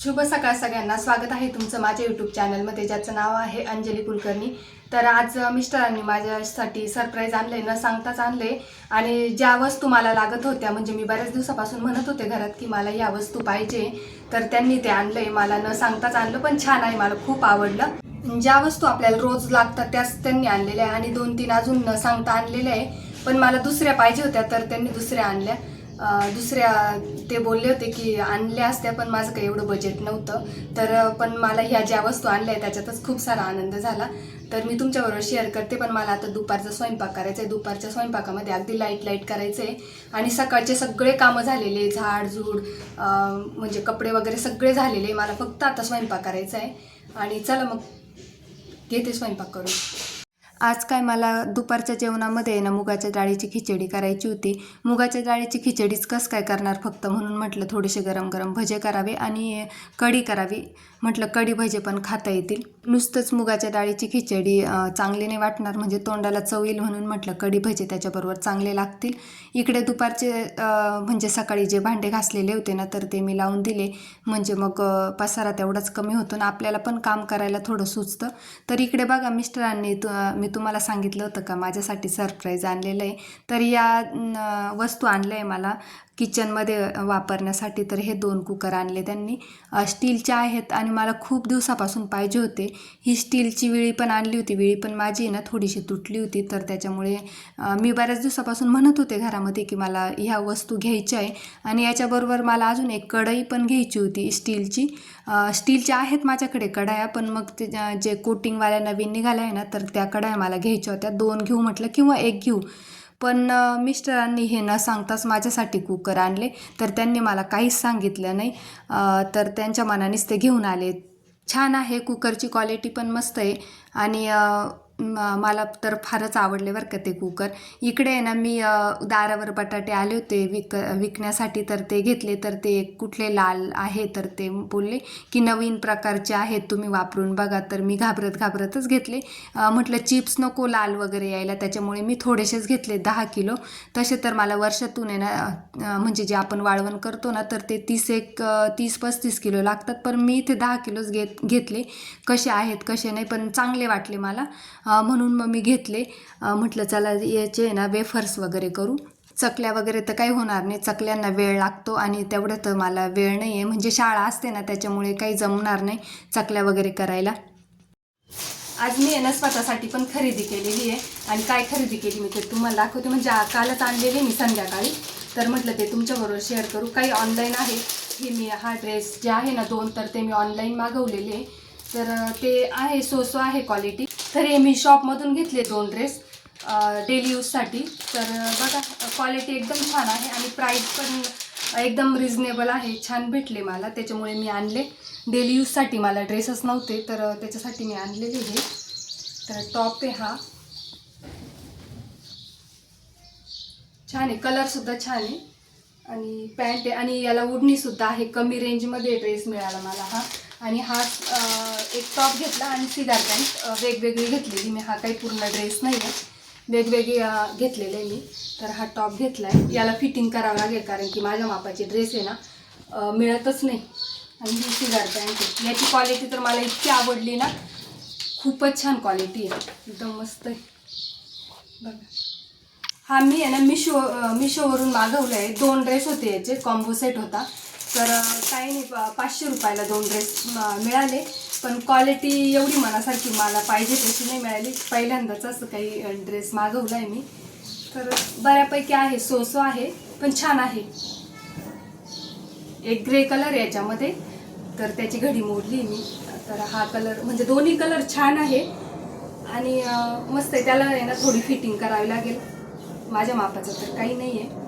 शुभ सकाळ सगळ्यांना. स्वागत आहे तुमचं माझ्या यूट्यूब चॅनलमध्ये, ज्याचं नाव आहे अंजली कुलकर्णी. तर आज मिस्टरांनी माझ्यासाठी सरप्राईज आणले, न सांगताच आणले. आणि ज्या वस्तू मला लागत होत्या, म्हणजे मी बऱ्याच दिवसापासून म्हणत होते घरात की मला या वस्तू पाहिजे, तर त्यांनी ते आणले. मला न सांगताच आणलं, पण छान आहे, मला खूप आवडलं. ज्या वस्तू आपल्याला रोज लागतात त्याच त्यांनी आणलेल्या आहे, आणि 2-3 अजून न सांगता आणलेल्या आहे. पण मला दुसऱ्या पाहिजे होत्या, तर त्यांनी दुसऱ्या आणल्या. दुसऱ्या ते बोलले होते की आणल्या असत्या, पण माझं काही एवढं बजेट नव्हतं. तर पण मला ह्या ज्या वस्तू आणल्या त्याच्यातच खूप सारा आनंद झाला. तर मी तुमच्याबरोबर शेअर करते. पण मला आता दुपारचा स्वयंपाक करायचा आहे. दुपारच्या स्वयंपाकामध्ये अगदी लाईट करायचं आहे. आणि सकाळचे सगळे कामं झालेले, झाडझूड म्हणजे कपडे वगैरे सगळे झालेले. मला फक्त आता स्वयंपाक करायचा आहे. आणि चला मग घेते स्वयंपाक करून. आज काय मला दुपारच्या जेवणामध्ये ना मुगाच्या डाळीची खिचडी करायची होती. मुगाच्या डाळीची खिचडीच कसं काय करणार फक्त, म्हणून म्हटलं थोडेसे गरम गरम भजे करावे आणि कढी करावी. म्हटलं कढी भजे पण खाता येतील. नुसतंच मुगाच्या डाळीची खिचडी चांगली नाही वाटणार, म्हणजे तोंडाला चव येईल, म्हणून म्हटलं कढी भजे त्याच्याबरोबर चांगले लागतील. इकडे दुपारचे म्हणजे सकाळी जे भांडे घासलेले होते ना, तर ते मी लावून दिले. म्हणजे मग पसारा तेवढाच कमी होतो ना, आपल्याला पण काम करायला थोडं सुचतं. तर इकडे बघा, मिस्टरांनी मी तुम्हाला सांगितलं होतं का माझ्यासाठी सरप्राईज आणलेलं आहे. तर या वस्तू आणल्या आहे मला किचनमध्ये वापरण्यासाठी. तर हे 2 कुकर आणले त्यांनी, स्टीलचे आहेत आणि मला खूप दिवसापासून पाहिजे होते. ही स्टीलची विळी पण आणली होती. विळी पण माझी ना थोडीशी तुटली होती, तर त्याच्यामुळे मी बऱ्याच दिवसापासून म्हणत होते घरामध्ये की मला ह्या वस्तू घ्यायच्या आहे. आणि याच्याबरोबर मला अजून एक कढई पण घ्यायची होती स्टीलची. स्टीलच्या आहेत माझ्याकडे कढया, पण मग ते जे कोटिंगवाल्या नवीन निघाल्या आहे ना, तर त्या कढया मला घ्यायच्या होत्या. 2 घेऊ म्हटलं किंवा 1 घेऊ. पण मिस्टरांनी हे न सांगताच माझ्यासाठी कुकर आणले. तर त्यांनी मला काहीच सांगितलं नाही, तर त्यांच्या मनानेच ते घेऊन आले. छान आहे, कुकरची क्वालिटी पण मस्त आहे. आणि मला तर फारच आवडले बरं का ते कुकर. इकडे आहे ना, मी दारावर बटाटे आले होते विकण्यासाठी, तर ते घेतले. तर ते कुठले लाल आहे, तर ते बोलले की नवीन प्रकारचे आहेत, तुम्ही वापरून बघा. तर मी घाबरतच घेतले. म्हटलं चिप्स नको लाल वगैरे यायला, त्याच्यामुळे मी थोडेसेच घेतले 10 किलो. तसे तर मला वर्षातून आहे ना, म्हणजे जे आपण वाळवण करतो ना, तर ते 30-35 किलो लागतात. पण मी इथे 10 किलोच घेतले. कसे आहेत कसे नाही, पण चांगले वाटले मला, म्हणून मग मी घेतले. म्हटलं चला याचे ना वेफर्स वगैरे करू. चकल्या वगैरे तर काही होणार नाही, चकल्यांना वेळ लागतो आणि तेवढं तर मला वेळ नाही आहे. म्हणजे शाळा असते ना, त्याच्यामुळे काही जमणार नाही चकल्या वगैरे करायला. आज मी आहे ना स्वतःसाठी पण खरेदी केलेली आहे. आणि काय खरेदी केली मी ते तुम्हाला दाखवते. म्हणजे कालच आणलेली मी संध्याकाळी, तर म्हटलं ते तुमच्याबरोबर शेअर करू. काही ऑनलाईन आहे. हे मी हा ड्रेस जे आहे ना 2, तर ते मी ऑनलाईन मागवलेले आहे. तर ते आहे सो आहे क्वालिटी. तर हे मी शॉपमधून घेतले 2 ड्रेस डेली यूजसाठी. तर बघा क्वालिटी एकदम छान आहे आणि प्राईस पण एकदम रिजनेबल आहे. छान भेटले मला, त्याच्यामुळे मी आणले. डेली यूजसाठी मला ड्रेसच नव्हते, तर त्याच्यासाठी मी आणलेले हे. तर टॉप आहे हा, छान आहे, कलरसुद्धा छान आहे. आणि पॅन्ट आहे, आणि याला उडणीसुद्धा आहे. कमी रेंजमध्ये ड्रेस मिळाला मला हा. आणि हा एक टॉप घेतला आणि सिगार पॅन्ट वेगवेगळी घेतलेली मी. हा काही पूर्ण ड्रेस नाही आहे, वेगवेगळी घेतलेले मी. तर हा टॉप घेतला आहे. याला फिटिंग करावं लागेल, कारण की माझ्या मापाचे ड्रेस आहे ना मिळतच नाही. आणि ही सिगार पॅन्ट आहे. याची क्वालिटी तर मला इतकी आवडली ना, खूपच छान क्वालिटी आहे, एकदम मस्त आहे बघा. हा मी आहे ना मिशोवरून मागवलं आहे. 2 ड्रेस होते, याचे कॉम्बो सेट होता. तर काही नाही, 500 रुपयाला 2 ड्रेस मिळाले. पण क्वालिटी एवढी मनासारखी मला पाहिजे तशी नाही मिळाली. पहिल्यांदाच असं काही ड्रेस मागवला आहे मी. तर बऱ्यापैकी आहे, सो आहे, पण छान आहे. एक ग्रे कलर आहे याच्यामध्ये, तर त्याची घडी मोडली मी. तर हा कलर, म्हणजे दोन्ही कलर छान आहे आणि मस्त आहे. त्याला आहे ना थोडी फिटिंग करावी लागेल, माझ्या मापाचं तर काही नाही आहे.